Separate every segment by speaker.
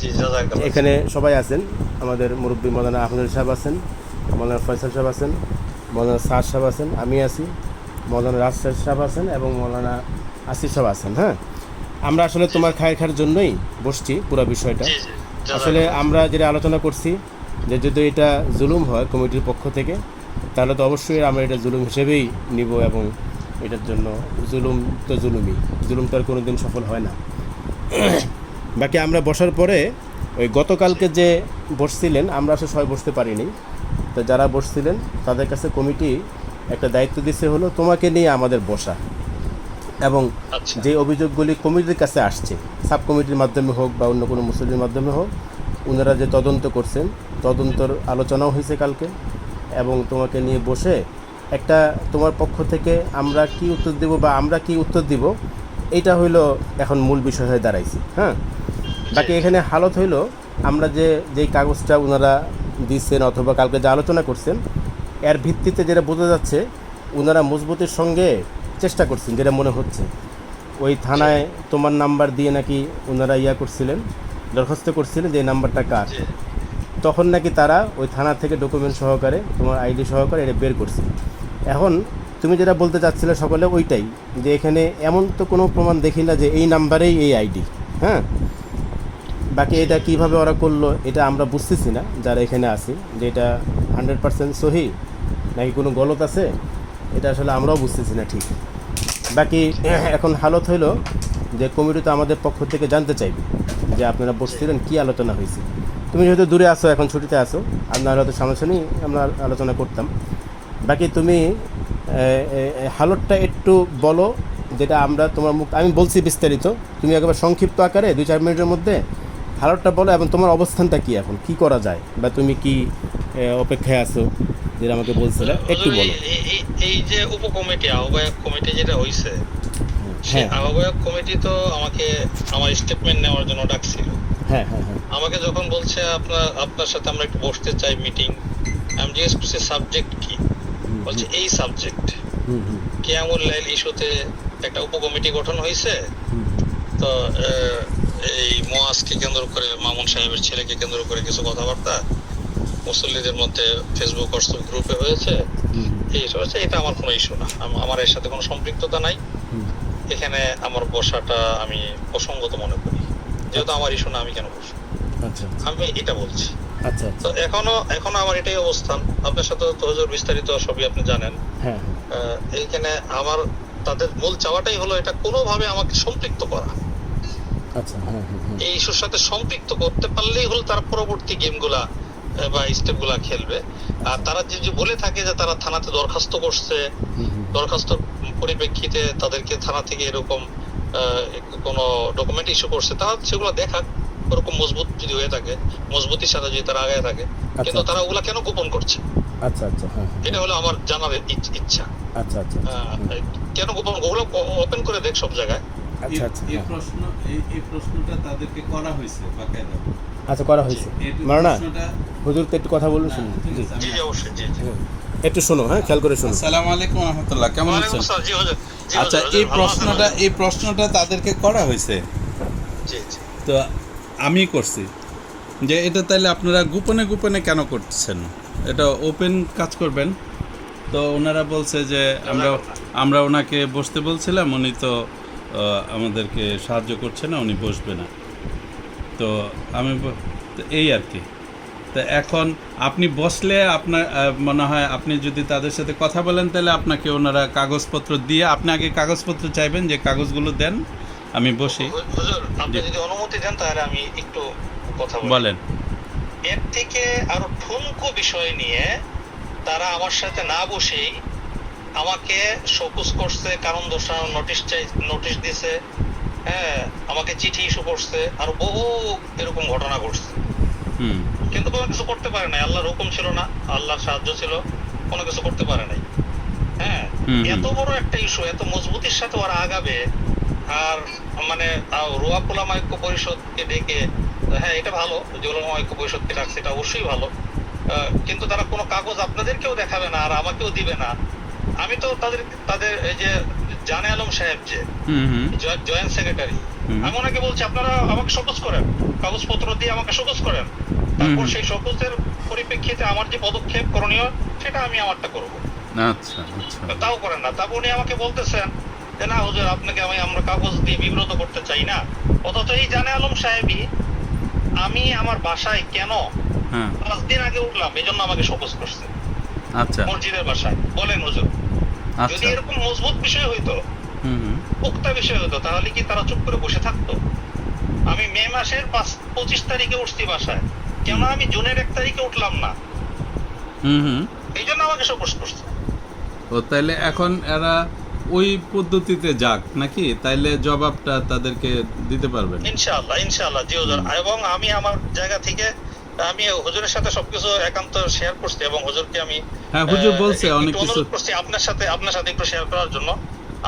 Speaker 1: জি, জাযাকাল্লাহ।
Speaker 2: এখানে সবাই আছেন, আমাদের মুরব্বী মৌলানা আহমদুল সাহেব আছেন, মৌলানা ফয়সাল সাহেব আছেন, মৌলানা সাদ সাহেব আছেন, আমি আছি, মৌলানা রাজশাহ সাহেব আছেন এবং মৌলানা আসিফ সাহেব আছেন। হ্যাঁ, আমরা আসলে তোমার খায়ের জন্যই বসছি পুরো বিষয়টা।
Speaker 1: জি, জি,
Speaker 2: আসলে
Speaker 1: জাযাকাল্লাহ।
Speaker 2: আমরা যেটা আলোচনা করছি যে যদি এটা জুলুম হয় কমিটির পক্ষ থেকে, তাহলে তো অবশ্যই আমরা এটা জুলুম হিসেবেই নিব এবং এটার জন্য জুলুম তো জুলুমই, জুলুম তো আর কোনো দিন সফল হয় না। বাকি আমরা বসার পরে ওই গতকালকে যে বসছিলেন, আমরা আসলে সবাই বসতে পারিনি, তো যারা বসছিলেন তাদের কাছে কমিটি একটা দায়িত্ব দিচ্ছে হলো তোমাকে নিয়ে আমাদের বসা, এবং
Speaker 1: আচ্ছা,
Speaker 2: যে অভিযোগগুলি কমিটির কাছে আসছে সাব কমিটির মাধ্যমে হোক বা অন্য কোনো মুসলিমের মাধ্যমে হোক, ওনারা যে তদন্ত করছেন, তদন্তর আলোচনাও হয়েছে কালকে, এবং তোমাকে নিয়ে বসে একটা তোমার পক্ষ থেকে আমরা কি উত্তর দেব বা আমরা কি উত্তর দিব, এইটা হইলো এখন মূল বিষয় হয়ে দাঁড়াইছে। হ্যাঁ, বাকি এখানে হালত হইল আমরা যেই কাগজটা ওনারা দিচ্ছেন অথবা কালকে যে আলোচনা করছেন, এর ভিত্তিতে যেটা বোঝা যাচ্ছে ওনারা মজবুতের সঙ্গে চেষ্টা করছেন, যেটা মনে হচ্ছে ওই থানায় তোমার নাম্বার দিয়ে নাকি ওনারা করছিলেন, দরখাস্ত করছিলেন যে এই নাম্বারটা কার,
Speaker 1: জি,
Speaker 2: তখন নাকি তারা ওই থানা থেকে ডকুমেন্ট সহকারে তোমার আইডি সহকারে এটা বের করছে। এখন তুমি যেটা বলতে চাচ্ছিলে সকলে ওইটাই, যে এখানে এমন তো কোনো প্রমাণ দেখি না যে এই নাম্বারেই এই আইডি। হ্যাঁ, বাকি এটা কিভাবে ওরা করলো এটা আমরা বুঝতেছি না যারা এখানে আছি, যে এটা 100% সহি নাকি কোনো গলত আছে, এটা আসলে আমরাও বুঝতেছি না ঠিক। বাকি এখন হালত হইলো যে কমিটি তো আমাদের পক্ষ থেকে জানতে চাইবে যে আপনারা বসছিলেন, কী আলোচনা হয়েছে। তুমি যেহেতু দূরে আসো, এখন ছুটিতে আসো, আপনার হয়তো সামনাসামনি আমরা আলোচনা করতাম। বাকি তুমি হালতটা একটু বলো, যেটা আমরা তোমার মুখ আমি বলছি বিস্তারিত, তুমি একেবারে সংক্ষিপ্ত আকারে 2-4 মিনিটের মধ্যে হালতটা বলো এবং তোমার অবস্থানটা কি, এখন কি করা যায় বা তুমি কি অপেক্ষায় আছো যেটা আমাকে বলছিলে, একটু
Speaker 1: হুজুর,
Speaker 2: বলো।
Speaker 1: এই যে উপকমিটি আহ্বায়ক কমিটি যেটা হইছে, সেই
Speaker 2: হ্যাঁ
Speaker 1: আহ্বায়ক কমিটি তো আমাকে আমার স্টেটমেন্ট নেওয়ার জন্য ডাকছিল।
Speaker 2: হ্যাঁ হ্যাঁ হ্যাঁ
Speaker 1: আমাকে যখন বলছে আপনার সাথে আমরা একটু বসতে চাই মিটিং, আমি জিজ্ঞেস করছি সাবজেক্ট কি, বলছে এই সাবজেক্ট
Speaker 2: হুম হুম
Speaker 1: কিয়ামুল লাইল ইস্যুতে একটা উপকমিটি গঠন হয়েছে।
Speaker 2: হুম
Speaker 1: তো এই মুয়াজকে কেন্দ্র করে, মামুন সাহেবের ছেলেকে কেন্দ্র করে কিছু কথাবার্তা মুসল্লিদের মধ্যে ফেসবুক হোয়াটসঅ্যাপ গ্রুপে হয়েছে।
Speaker 2: হুম
Speaker 1: এই ইস্যু হচ্ছে, এটা আমার কোনো ইস্যু না, আমার এর সাথে কোনো সম্পৃক্ততা নাই।
Speaker 2: হুম।
Speaker 1: এখানে আমার বসাটা আমি প্রসঙ্গত মনে করি, যেহেতু আমার ইস্যু না আমি কেন বসবো,
Speaker 2: আচ্ছা
Speaker 1: আমি এটা বলছি।
Speaker 2: আচ্ছা
Speaker 1: তো
Speaker 2: আচ্ছা।
Speaker 1: এখনো আমার এটাই অবস্থান। আপনার সাথে তো হুজুর বিস্তারিত সবই আপনি জানেন।
Speaker 2: হ্যাঁ হ্যাঁ
Speaker 1: এইখানে আমার তাদের মূল চাওয়াটাই হলো এটা কোনোভাবে আমাকে সম্পৃক্ত করা,
Speaker 2: আচ্ছা। হ্যাঁ হ্যাঁ হ্যাঁ
Speaker 1: এই ইস্যুর সাথে সম্পৃক্ত করতে পারলেই হলো তার পরবর্তী গেমগুলা বা স্টেপগুলা খেলবে। আর তারা যে বলে থাকে যে তারা থানাতে দরখাস্ত করছে,
Speaker 2: হুম হুম
Speaker 1: দরখাস্ত পরিপ্রেক্ষিতে তাদেরকে থানা থেকে এরকম কোনো ডকুমেন্ট ইস্যু করছে, তারা সেগুলো দেখাক, ওরকম মজবুত যদি হয়ে থাকে, মজবুতির সাথে যদি তারা আগায় থাকে। কিন্তু তারা ওগুলা কেন গোপন করছে,
Speaker 2: আচ্ছা আচ্ছা। হ্যাঁ
Speaker 1: এটা হলো আমার জানার ইচ্ছা।
Speaker 2: আচ্ছা আচ্ছা
Speaker 1: কেন গোপন, ওগুলো ওপেন করে দেখ সব জায়গায়।
Speaker 2: আচ্ছা আচ্ছা।
Speaker 3: এই প্রশ্ন এই প্রশ্নটা তাদেরকে করা হয়েছে বাকায়দা।
Speaker 2: আচ্ছা, করা হয়েছে।
Speaker 3: এই
Speaker 2: মারানা
Speaker 3: প্রশ্নটা
Speaker 2: হুজুর তো একটু কথা বলুন, শুনুন।
Speaker 3: ঠিক
Speaker 2: জি
Speaker 3: আছে,
Speaker 1: জি জি, অবশ্যই, জি জি।
Speaker 2: একটু শোনো, হ্যাঁ খেয়াল করে শোনো।
Speaker 3: আসসালামু আলাইকুম ওয়া রাহমাতুল্লাহ, কেমন
Speaker 1: ওয়ালাইকুম
Speaker 3: আছেন?
Speaker 1: আসসালাম, জি হুজুর। জি
Speaker 3: আচ্ছা,
Speaker 1: হুজুর, ভালো আছেন হুজুর?
Speaker 3: এই প্রশ্নটা তাদেরকে করা হয়েছে,
Speaker 1: জি জি।
Speaker 3: তো আমি করছি যে এটা তাইলে আপনারা গোপনে গোপনে কেন করছেন, এটা ওপেন কাজ করবেন। তো ওনারা বলছে যে আমরা ওনাকে বসতে বলছিলাম, উনি তো আমাদেরকে সাহায্য করছে না, উনি বসবে না। তো তো এই আর কি। তো এখন আপনি বসলে আপনার মনে হয় আপনি যদি তাদের সাথে কথা বলেন, তাহলে আপনাকে ওনারা কাগজপত্র দিয়ে, আপনি আগে কাগজপত্র চাইবেন যে কাগজগুলো দেন, আমি বসি।
Speaker 1: হুজুর, আপনি
Speaker 3: জি।
Speaker 1: যদি অনুমতি দেন তাহলে আমি একটু কথা বলি।
Speaker 3: বলেন।
Speaker 1: এর থেকে আরো ঠুনকো বিষয় নিয়ে তারা আমার সাথে না বসেই আমাকে শোকজ করছে, কারণ দর্শানোর নোটিশ দিছে, হ্যাঁ, আমাকে চিঠি ইস্যু করছে, আর বহু এরকম ঘটনা ঘটছে।
Speaker 3: হুম
Speaker 1: কিন্তু কোনো কিছু করতে পারে নাই, আল্লাহর হুকুম ছিল না, আল্লাহর সাহায্য ছিল, কোনো কিছু করতে পারে নাই। হ্যাঁ,
Speaker 3: হুম
Speaker 1: এত বড় একটা ইস্যু এত মজবুতির সাথে ওরা আগাবে, আর মানে রুয়া উলামা ঐক্য পরিষদকে ডেকে, হ্যাঁ এটা ভালো যে উলামা ঐক্য পরিষদকে ডাকছে, এটা অবশ্যই ভালো। কিন্তু তারা কোনো কাগজ আপনাদেরকেও দেখাবে না আর আমাকেও দিবে না। আমি তো তাদের এই যে জানে আলম সাহেব যে
Speaker 3: হুম হুম
Speaker 1: জয়েন্ট সেক্রেটারি,
Speaker 3: হুম।
Speaker 1: আমি ওনাকে বলছি আপনারা আমাকে শোকজ করেন, কাগজপত্র দিয়ে আমাকে শোকজ করেন, তারপর সেই শোকজের পরিপ্রেক্ষিতে আমার যে পদক্ষেপ করণীয় সেটা আমি আমারটা করব।
Speaker 3: আচ্ছা আচ্ছা
Speaker 1: তাও করেন না। তারপর উনি আমাকে বলতেছেন যে না হুজুর আপনাকে আমরা কাগজ দিয়ে বিব্রত করতে চাই না, অথচ এই জানে আলম সাহেবই আমি আমার বাসায় কেন
Speaker 3: হ্যাঁ
Speaker 1: 5 দিন আগে উঠলাম এই জন্য আমাকে শোকজ করছে
Speaker 3: আচ্ছা
Speaker 1: মসজিদের বাসায়। বলেন হুজুর, যদি
Speaker 3: আচ্ছা
Speaker 1: এরকম মজবুত বিষয় হইতো,
Speaker 3: হুম হুম
Speaker 1: পুক্তা বিষয় হতো, তাহলে কি তারা চুপ করে বসে থাকতো? আমি মে মাসের 25 তারিখে উঠছি বাসায়, কেন আমি জুনের 1 তারিখে উঠলাম না?
Speaker 3: হুম হুম
Speaker 1: এই জন্য আমাকে শোকজ করছে।
Speaker 3: ও তাইলে এখন এরা ওই পদ্ধতিতে যাক নাকি, তাইলে জবাবটা তাদেরকে দিতে পারবেন।
Speaker 1: ইনশাআল্লাহ ইনশাআল্লাহ জি হুজুর। এবং আমি আমার জায়গা থেকে আমি হুজুরের সাথে সবকিছু একান্ত শেয়ার করছি এবং হুজুরকে আমি
Speaker 3: হ্যাঁ হুজুর বলছে
Speaker 1: একটু
Speaker 3: অনেক কিছু।
Speaker 1: অনুরোধ করছি আপনার সাথে একটু শেয়ার করার জন্য।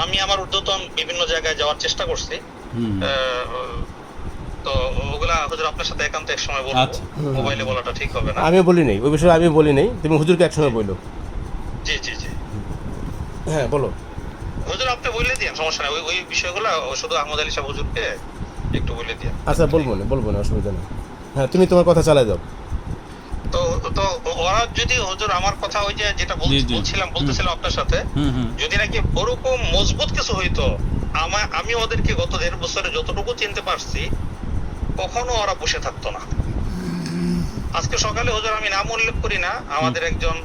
Speaker 1: আমি আমার ঊর্ধ্বতন বিভিন্ন জায়গায় যাওয়ার চেষ্টা করছি,
Speaker 3: হুম
Speaker 1: তো ওগুলা হুজুর আপনার সাথে একান্ত এক সময় বলবো।
Speaker 3: আচ্ছা।
Speaker 1: মোবাইলে বলাটা ঠিক হবে না।
Speaker 2: আমি বলি নাই ওই বিষয়ে, আমি বলি নাই, তুমি হুজুরকে একসঙ্গে বললো।
Speaker 1: জি জি জি
Speaker 2: হ্যাঁ বলো।
Speaker 1: হুজুর আপনি বলে দিন, সমস্যা নাই। ওই বিষয়গুলো শুধু আহমদ আলী সাহেব হুজুরকে একটু বলে দিন।
Speaker 2: আচ্ছা বলবো না অসুবিধা নেই। হ্যাঁ তুমি তোমার কথা চালাই যাও।
Speaker 1: তো তো ওরা যদি হুজুর আমার কথা ওই যে যেটা
Speaker 3: জি, জি।
Speaker 1: বলতেছিলাম আপনার সাথে,
Speaker 3: হুম হুম
Speaker 1: যদি নাকি ওরকম মজবুত কিছু হইতো, আমি ওদেরকে গত 1.5 বছরে যতটুকু চিনতে পারছি কখনো ওরা বসে থাকতো না। আজকে সকালে হুজুর আমি নাম উল্লেখ করি না, আমাদের একজন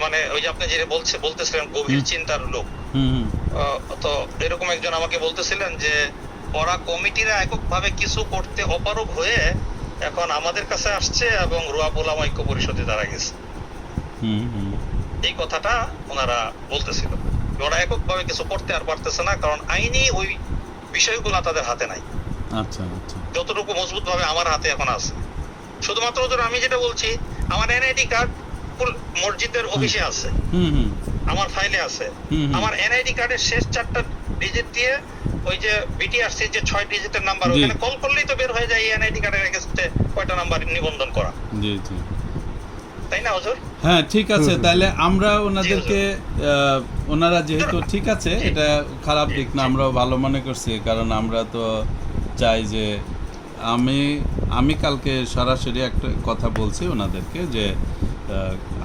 Speaker 1: মানে ওই যে আপনি যে বলতেছিলেন গভীর চিন্তার লোক,
Speaker 3: হুম হুম
Speaker 1: তো এরকম একজন আমাকে বলতেছিলেন যে ওরা কমিটিরা এককভাবে কিছু করতে অপারগ হয়ে এখন আমাদের কাছে আসছে এবং রুয়া উলামা ঐক্য পরিষদে দাঁড়া গেছে।
Speaker 3: হুম হুম
Speaker 1: এই কথাটা ওনারা বলতেছিল। ওরা এককভাবে কিছু করতে আর পারতেছে না, কারণ আইনি ওই বিষয়গুলো তাদের হাতে নাই,
Speaker 3: আচ্ছা আচ্ছা
Speaker 1: যতটুকু মজবুত ভাবে আমার হাতে এখন আছে। শুধুমাত্র ওদের আমি যেটা বলছি, আমার এনআইডি কার্ড মসজিদের অফিসে আছে,
Speaker 3: হুম হুম
Speaker 1: আমার ফাইলে আছে।
Speaker 3: হুম হুম।
Speaker 1: আমার এনআইডি কার্ডের শেষ 4টা ডিজিট দিয়ে ওই যে বিটিআরসি যে 6 ডিজিটের নাম্বার,
Speaker 3: জি।
Speaker 1: ওখানে কল করলেই তো বের হয়ে যায় এনআইডি কার্ডের এগেইনস্টে কয়টা নাম্বার নিবন্ধন করা,
Speaker 3: জি জি
Speaker 1: তাই না হুজুর?
Speaker 3: হ্যাঁ ঠিক আছে।
Speaker 2: হুম।
Speaker 3: তাহলে আমরা ওনাদেরকে ওনারা যেহেতু ঠিক আছে, এটা খারাপ দিক না, আমরাও ভালো মনে করছি, কারণ আমরা তো চাই যে আমি কালকে সরাসরি একটা কথা বলছি ওনাদেরকে যে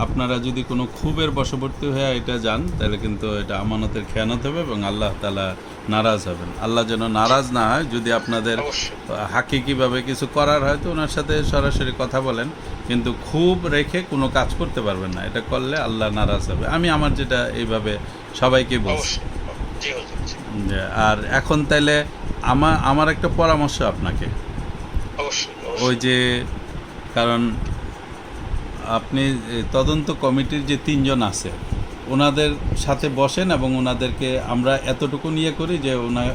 Speaker 3: আপনারা যদি কোনো ক্ষোভের বশবর্তী হয়ে এটা যান তাহলে কিন্তু এটা আমানতের খেয়ানত হবে এবং আল্লাহ তাআলা নারাজ হবেন। আল্লাহ যেন নারাজ না হয়। যদি আপনাদের
Speaker 1: অবশ্যই।
Speaker 3: হাকিকিভাবে কিছু করার হয় তো ওনার সাথে সরাসরি কথা বলেন, কিন্তু খুব রেখে কোনো কাজ করতে পারবেন না, এটা করলে আল্লাহ নারাজ হবে। আমি আমার যেটা এইভাবে সবাইকে বলছি।
Speaker 1: অবশ্যই জি হুজুর জি।
Speaker 3: আর এখন তাইলে আমার একটা পরামর্শ আপনাকে,
Speaker 1: অবশ্যই
Speaker 3: ওই যে কারণ আপনি তদন্ত কমিটির যে 3 জন আছে ওনাদের সাথে বসেন এবং ওনাদেরকে আমরা এতটুকু নিয়ে করি যে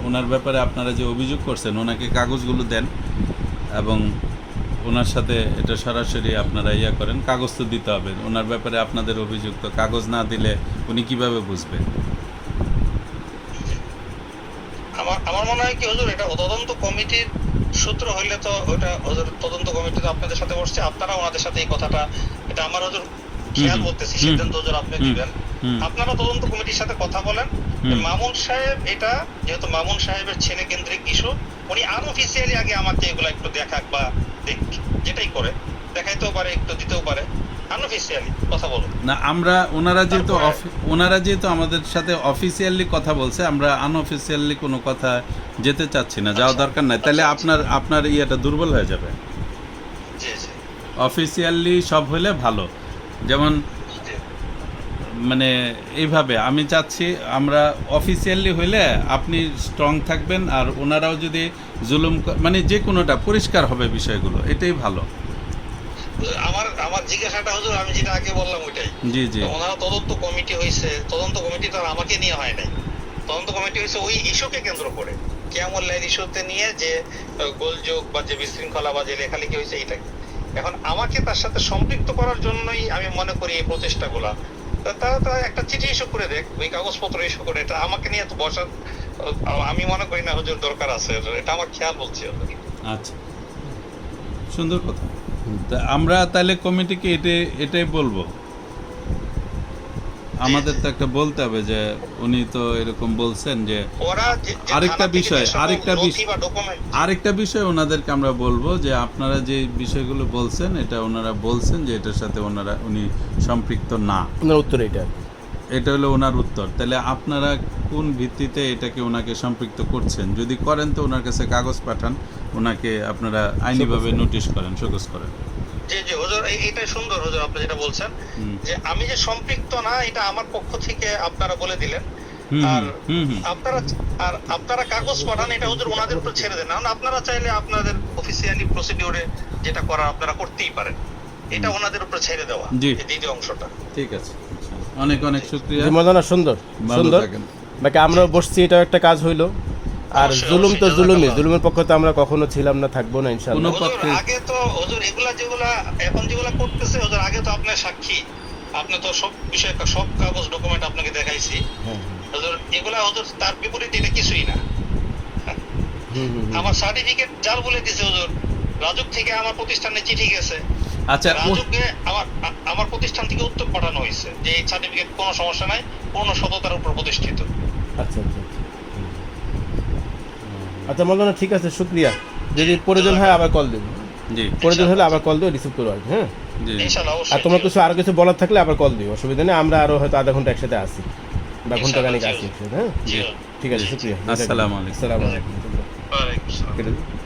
Speaker 3: ওনার ব্যাপারে আপনারা যে অভিযোগ করছেন ওনাকে কাগজগুলো দেন এবং ওনার সাথে এটা সরাসরি আপনারা করেন। কাগজ তো দিতে হবে ওনার ব্যাপারে আপনাদের অভিযোগ, তো কাগজ না দিলে উনি কিভাবে বুঝবেন?
Speaker 1: আমার মনে হয় কি হুজুর, এটা তদন্ত কমিটির সূত্র হইলে তো ওটা হুজুর তদন্ত কমিটি তো আপনাদের সাথে বসছে, আপনারা ওনাদের সাথে এই কথাটা, এটা আমার হুজুর খেয়াল বলতেছি, সিদ্ধান্ত হুজুর আপনি দিবেন। আপনারা তদন্ত কমিটির সাথে কথা বলেন। মামুন সাহেব, এটা যেহেতু মামুন সাহেবের ছেলে কেন্দ্রিক ইস্যু, উনি আনঅফিসিয়ালি আগে আমাকে এগুলো একটু দেখাক বা যেটাই করে দেখাইতেও পারে, একটু দিতেও পারে, আনঅফিসিয়ালি কথা বলুন
Speaker 3: না আমরা ওনারা যেহেতু আমাদের সাথে অফিসিয়ালি কথা বলছে, আমরা আনঅফিসিয়ালি কোনো কথা যেতে চাচ্ছি না, যাওয়া দরকার নাই। তাহলে আপনার ইয়েটা দুর্বল হয়ে যাবে।
Speaker 1: জি জি
Speaker 3: অফিসিয়ালি সব হলে ভালো, যেমন
Speaker 1: জি।
Speaker 3: মানে এইভাবে আমি চাচ্ছি আমরা অফিসিয়ালি হইলে আপনি স্ট্রং থাকবেন আর ওনারাও যদি জুলুম মানে যে কোনোটা পরিষ্কার হবে বিষয়গুলো, এটাই ভালো।
Speaker 1: আমার জিজ্ঞাসাটা হুজুর আমি যেটা আগে বললাম ওইটাই।
Speaker 3: জি জি
Speaker 1: ওনারা তদন্ত কমিটি হয়েছে, তদন্ত কমিটি তো আর আমাকে নিয়ে হয় নাই, তদন্ত কমিটি হয়েছে ওই ইস্যুকে কেন্দ্র করে, কিয়ামুল লাইল ইস্যুতে নিয়ে যে গোলযোগ বা যে বিশৃঙ্খলা বা যে লেখালেখি হয়েছে এইটাকে। এখন আমাকে তার সাথে সম্পৃক্ত করার জন্যই আমি মনে করি এই প্রচেষ্টাগুলা। তারা একটা চিঠি ইস্যু করে দেখ, ওই কাগজপত্র ইস্যু করে, এটা আমাকে নিয়ে তো বসার আমি মনে করি না হুজুর দরকার আছে, এটা আমার খেয়াল বলছি হুজুর।
Speaker 3: আচ্ছা সুন্দর কথা। তা আমরা তাহলে কমিটিকে এটাই বলবো। আমাদের তো একটা বলতে হবে যে উনি তো এরকম বলছেন যে
Speaker 1: ওরা
Speaker 3: আরেকটা
Speaker 1: থানা থেকে
Speaker 3: বিষয়,
Speaker 1: যে সকল
Speaker 3: আরেকটা
Speaker 1: নথি
Speaker 3: বিষয়-
Speaker 1: বা ডকুমেন্ট
Speaker 3: আরেকটা বিষয় ওনাদেরকে আমরা বলবো যে আপনারা যে বিষয়গুলো বলছেন এটা ওনারা বলছেন যে এটার সাথে উনি সম্পৃক্ত না,
Speaker 2: আপনার উত্তর এটা।
Speaker 3: এটা হলো ওনার উত্তর। তাহলে আপনারা কোন ভিত্তিতে এটাকে ওনাকে সম্পৃক্ত করছেন? যদি করেন তো ওনার কাছে কাগজ পাঠান, ওনাকে আপনারা আইনিভাবে নোটিশ করেন, শোকজ করেন।
Speaker 1: যে হুজুর এইটাই সুন্দর হুজুর, আপনি যেটা বলছেন
Speaker 3: হুম।
Speaker 1: যে আমি যে সম্পৃক্ত না, এটা আমার পক্ষ থেকে আপনারা বলে দিলেন।
Speaker 3: হুম,
Speaker 1: আর
Speaker 3: হুম, হুম।
Speaker 1: আপনারা কাগজ পাঠান, এটা হুজুর ওনাদের উপর ছেড়ে দেন। কারণ আপনারা চাইলে আপনাদের অফিসিয়ালি প্রসিডিওরে যেটা করার আপনারা করতেই পারেন, এটা ওনাদের উপর ছেড়ে দেওয়া,
Speaker 3: জি।
Speaker 1: এই দ্বিতীয় অংশটা।
Speaker 3: ঠিক আছে, অনেক অনেক শুক্রিয়া।
Speaker 2: জি মৌলানা, সুন্দর
Speaker 3: ভালো
Speaker 2: সুন্দর।
Speaker 3: থাকেন।
Speaker 2: বাকি আমরাও বসছি, এটাও একটা কাজ হইলো। আর
Speaker 1: অবশ্যই,
Speaker 2: জুলুম তো
Speaker 1: অবশ্যই,
Speaker 2: জুলুমই,
Speaker 1: জাযাকাল্লাহ।
Speaker 2: জুলুমের পক্ষে তো আমরা কখনো ছিলাম না, থাকবো না ইনশাআল্লাহ।
Speaker 3: কোনো
Speaker 1: হুজুর
Speaker 3: পক্ষে-
Speaker 1: আগে তো হুজুর যেগুলা এখন যেগুলা করতেছে হুজুর, আগে তো আপনার সাক্ষী, আপনি তো সব বিষয়ে সব কাগজ ডকুমেন্ট আপনাকে দেখাইছি
Speaker 2: হ্যাঁ,
Speaker 1: হুজুর। এগুলা হুজুর তার বিপরীতে এটা কিছুই না।
Speaker 2: হুম, হুম, হুম।
Speaker 1: আমার সার্টিফিকেট জাল বলে দিছে হুজুর। রাজুক থেকে আমার প্রতিষ্ঠানে চিঠি গেছে,
Speaker 3: আচ্ছা,
Speaker 1: রাজুককে আমার প্রতিষ্ঠান থেকে উত্তর পাঠানো হয়েছে যে এই সার্টিফিকেট কোনো সমস্যা নাই, পূর্ণ সততার উপর প্রতিষ্ঠিত।
Speaker 2: আচ্ছা আচ্ছা আচ্ছা। আচ্ছা মৌলানা, ঠিক আছে, শুক্রিয়া। যদি প্রয়োজন হয় আবার কল দেবো,
Speaker 3: জি
Speaker 2: প্রয়োজন হলে আবার কল দেবো, রিসিভ করবো আর কি, হ্যাঁ।
Speaker 3: জি
Speaker 1: ইনশাআল্লাহ
Speaker 2: আর
Speaker 1: অবশ্যই।
Speaker 2: তোমার কিছু আরো কিছু বলার থাকলে আবার কল দিও, অসুবিধা নেই। আমরা আরো হয়তো আধা ঘন্টা একসাথে আসি বা ঘন্টা খানিক আসি একসাথে, হ্যাঁ।
Speaker 1: জি।
Speaker 2: ঠিক আছে, শুক্রিয়া।
Speaker 3: আসসালামু আলাইকুম।
Speaker 2: আসসালামু আলাইকুম।
Speaker 1: ওয়ালাইকুম আসসালাম।
Speaker 2: কেটে দিই।